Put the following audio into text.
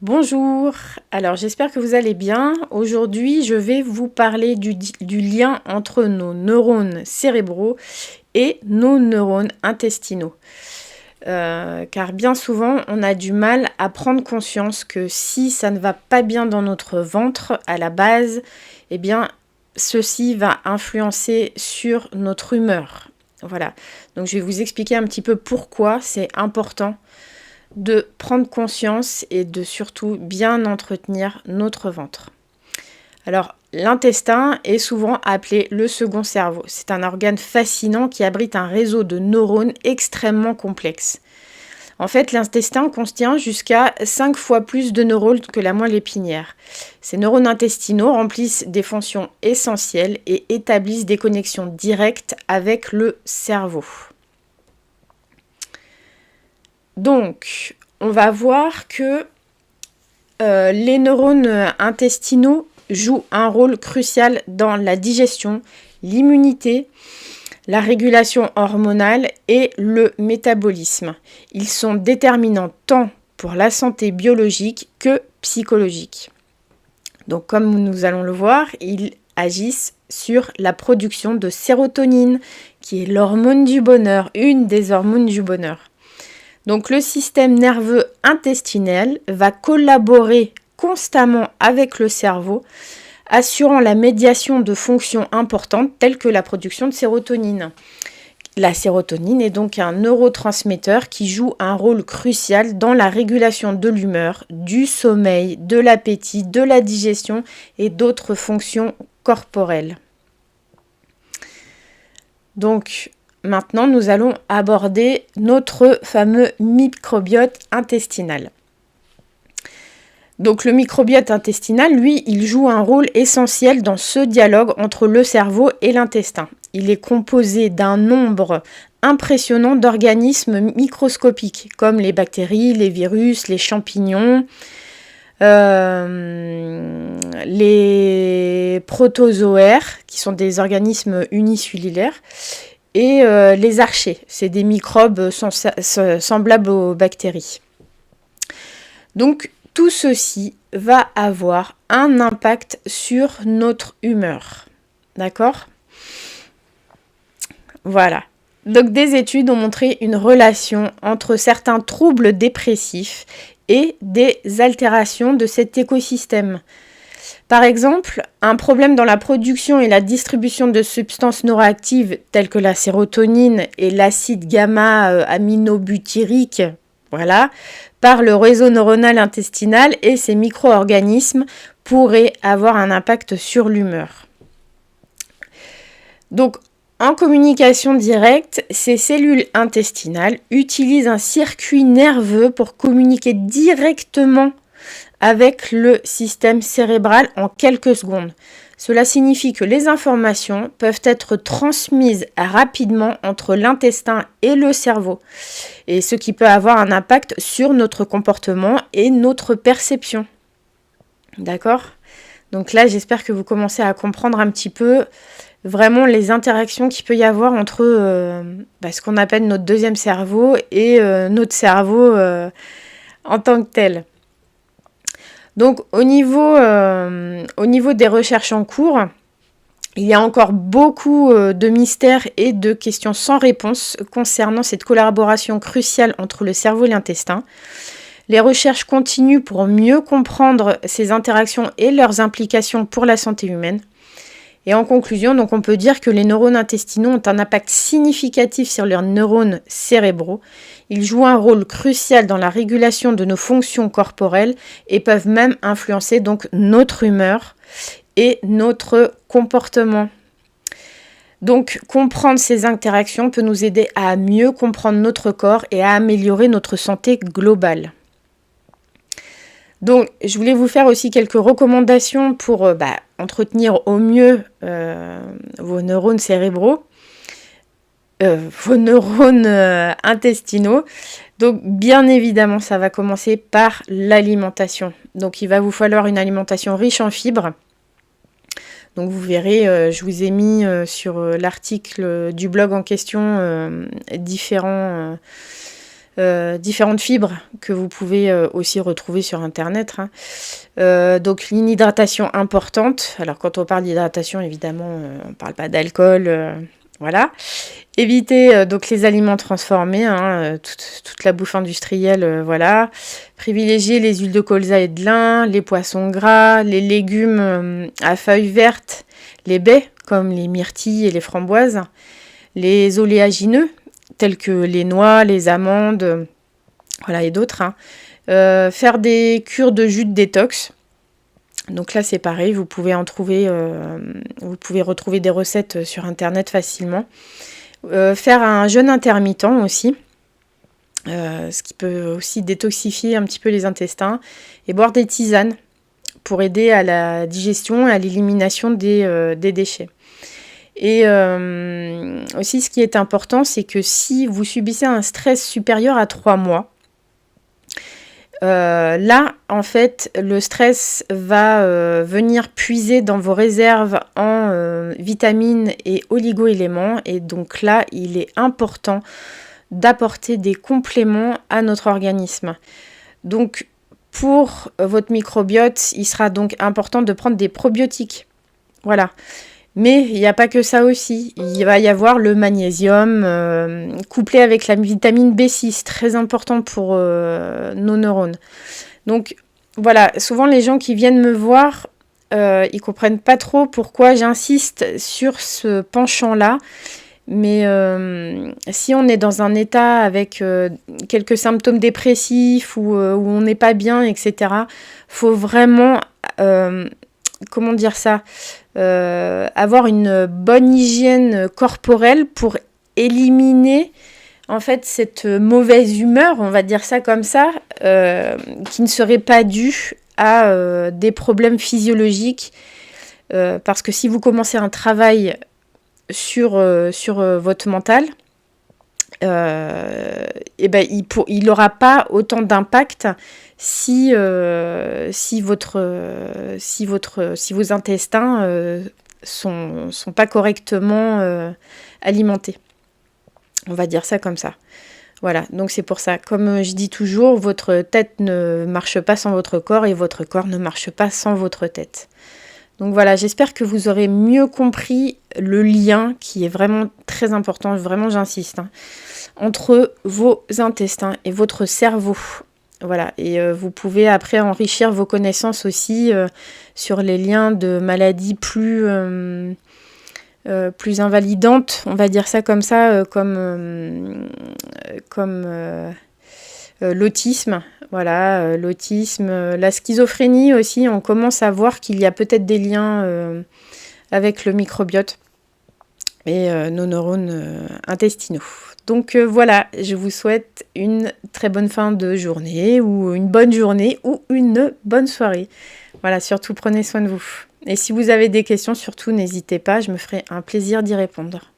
Bonjour, alors j'espère que vous allez bien. Aujourd'hui, je vais vous parler du lien entre nos neurones cérébraux et nos neurones intestinaux. Car bien souvent, on a du mal à prendre conscience que si ça ne va pas bien dans notre ventre à la base, eh bien, ceci va influencer sur notre humeur. Voilà, donc je vais vous expliquer un petit peu pourquoi c'est important de prendre conscience et de surtout bien entretenir notre ventre. Alors, l'intestin est souvent appelé le second cerveau. C'est un organe fascinant qui abrite un réseau de neurones extrêmement complexe. En fait, l'intestin contient jusqu'à 5 fois plus de neurones que la moelle épinière. Ces neurones intestinaux remplissent des fonctions essentielles et établissent des connexions directes avec le cerveau. Donc, on va voir que les neurones intestinaux jouent un rôle crucial dans la digestion, l'immunité, la régulation hormonale et le métabolisme. Ils sont déterminants tant pour la santé biologique que psychologique. Donc, comme nous allons le voir, ils agissent sur la production de sérotonine, qui est l'hormone du bonheur, une des hormones du bonheur. Donc le système nerveux intestinal va collaborer constamment avec le cerveau, assurant la médiation de fonctions importantes telles que la production de sérotonine. La sérotonine est donc un neurotransmetteur qui joue un rôle crucial dans la régulation de l'humeur, du sommeil, de l'appétit, de la digestion et d'autres fonctions corporelles. Donc, maintenant, nous allons aborder notre fameux microbiote intestinal. Donc le microbiote intestinal, lui, il joue un rôle essentiel dans ce dialogue entre le cerveau et l'intestin. Il est composé d'un nombre impressionnant d'organismes microscopiques, comme les bactéries, les virus, les champignons, les protozoaires, qui sont des organismes unicellulaires, et les archées, c'est des microbes semblables aux bactéries. Donc tout ceci va avoir un impact sur notre humeur. D'accord ? Voilà. Donc des études ont montré une relation entre certains troubles dépressifs et des altérations de cet écosystème. Par exemple, un problème dans la production et la distribution de substances neuroactives telles que la sérotonine et l'acide gamma-aminobutyrique, voilà, par le réseau neuronal intestinal et ces micro-organismes pourrait avoir un impact sur l'humeur. Donc, en communication directe, ces cellules intestinales utilisent un circuit nerveux pour communiquer directement avec le système cérébral en quelques secondes. Cela signifie que les informations peuvent être transmises rapidement entre l'intestin et le cerveau, et ce qui peut avoir un impact sur notre comportement et notre perception. D'accord ? Donc là, j'espère que vous commencez à comprendre un petit peu vraiment les interactions qu'il peut y avoir entre ce qu'on appelle notre deuxième cerveau et notre cerveau en tant que tel. Donc au niveau des recherches en cours, il y a encore beaucoup de mystères et de questions sans réponse concernant cette collaboration cruciale entre le cerveau et l'intestin. Les recherches continuent pour mieux comprendre ces interactions et leurs implications pour la santé humaine. Et en conclusion, donc on peut dire que les neurones intestinaux ont un impact significatif sur leurs neurones cérébraux. Ils jouent un rôle crucial dans la régulation de nos fonctions corporelles et peuvent même influencer donc notre humeur et notre comportement. Donc comprendre ces interactions peut nous aider à mieux comprendre notre corps et à améliorer notre santé globale. Donc, je voulais vous faire aussi quelques recommandations pour entretenir au mieux vos neurones cérébraux, vos neurones intestinaux. Donc, bien évidemment, ça va commencer par l'alimentation. Donc, il va vous falloir une alimentation riche en fibres. Donc, vous verrez, je vous ai mis sur l'article du blog en question différents différentes fibres que vous pouvez aussi retrouver sur internet, hein. Donc une hydratation importante. Alors quand on parle d'hydratation, évidemment, on ne parle pas d'alcool, voilà. Éviter donc les aliments transformés, hein, toute la bouffe industrielle, voilà. Privilégier les huiles de colza et de lin, les poissons gras, les légumes à feuilles vertes, les baies comme les myrtilles et les framboises, les oléagineux tels que les noix, les amandes, voilà, et d'autres, hein. Faire des cures de jus de détox. Donc là, c'est pareil, vous pouvez retrouver des recettes sur internet facilement. Faire un jeûne intermittent aussi, ce qui peut aussi détoxifier un petit peu les intestins, et boire des tisanes pour aider à la digestion et à l'élimination des déchets. Et aussi, ce qui est important, c'est que si vous subissez un stress supérieur à 3 mois, là, en fait, le stress va venir puiser dans vos réserves en vitamines et oligo-éléments. Et donc là, il est important d'apporter des compléments à notre organisme. Donc, pour votre microbiote, il sera donc important de prendre des probiotiques. Voilà. Mais il n'y a pas que ça aussi. Il va y avoir le magnésium couplé avec la vitamine B6, très important pour nos neurones. Donc voilà, souvent les gens qui viennent me voir, ils comprennent pas trop pourquoi j'insiste sur ce penchant-là. Mais si on est dans un état avec quelques symptômes dépressifs ou où on n'est pas bien, etc., faut vraiment, comment dire ça, avoir une bonne hygiène corporelle pour éliminer en fait cette mauvaise humeur, on va dire ça comme ça, qui ne serait pas due à des problèmes physiologiques. Parce que si vous commencez un travail sur votre mental, et ben il n'aura pas autant d'impact si vos intestins sont pas correctement alimentés. On va dire ça comme ça. Voilà, donc c'est pour ça. Comme je dis toujours, votre tête ne marche pas sans votre corps et votre corps ne marche pas sans votre tête. Donc voilà, j'espère que vous aurez mieux compris le lien qui est vraiment très important, vraiment j'insiste, hein, entre vos intestins et votre cerveau. Voilà, et vous pouvez après enrichir vos connaissances aussi sur les liens de maladies plus invalidantes, on va dire ça comme ça, comme l'autisme. Voilà, l'autisme, la schizophrénie aussi, on commence à voir qu'il y a peut-être des liens avec le microbiote et nos neurones intestinaux. Donc voilà, je vous souhaite une très bonne fin de journée ou une bonne journée ou une bonne soirée. Voilà, surtout prenez soin de vous. Et si vous avez des questions, surtout n'hésitez pas, je me ferai un plaisir d'y répondre.